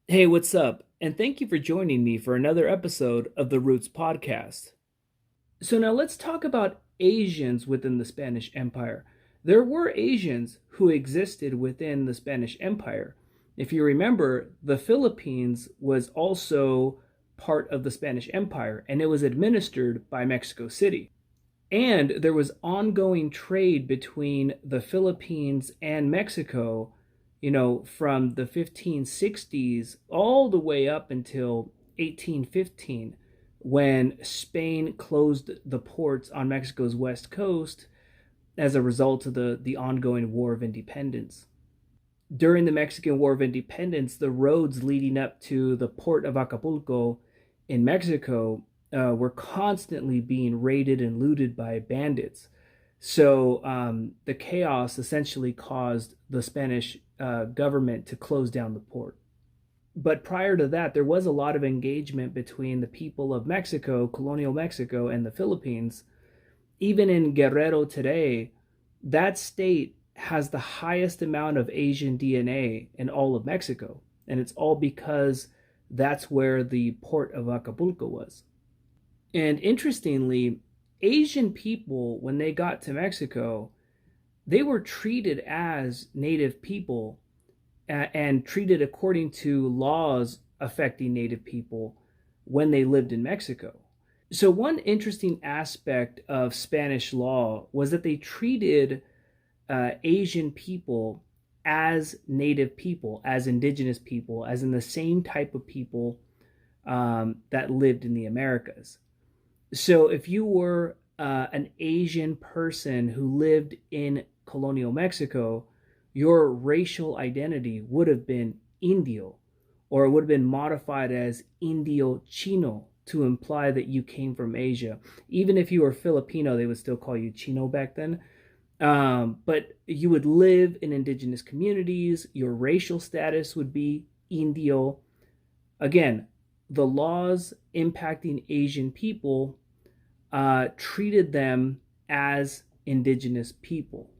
Hey, what's up? And thank you for joining me for another episode of the Roots Podcast. So, now let's talk about Asians within the Spanish Empire. There were Asians who existed within the Spanish Empire. If you remember, the Philippines was also part of the Spanish Empire and it was administered by Mexico City. And there was ongoing trade between the Philippines and Mexico, from the 1560s all the way up until 1815, when Spain closed the ports on Mexico's west coast as a result of the ongoing War of Independence. During the Mexican War of Independence, the roads leading up to the port of Acapulco in Mexico were constantly being raided and looted by bandits. So the chaos essentially caused the Spanish government to close down the port. But prior to that, there was a lot of engagement between the people of Mexico, colonial Mexico, and the Philippines. Even in Guerrero today, that state has the highest amount of Asian DNA in all of Mexico. And it's all because that's where the port of Acapulco was. And interestingly, Asian people, when they got to Mexico, they were treated as native people and treated according to laws affecting native people when they lived in Mexico. So, one interesting aspect of Spanish law was that they treated Asian people as native people, as indigenous people, as in the same type of people that lived in the Americas. So if you were an Asian person who lived in colonial Mexico, your racial identity would have been Indio, or it would have been modified as Indio Chino to imply that you came from Asia. Even if you were Filipino, they would still call you Chino back then. But you would live in indigenous communities, your racial status would be Indio. Again, the laws impacting Asian people treated them as indigenous people.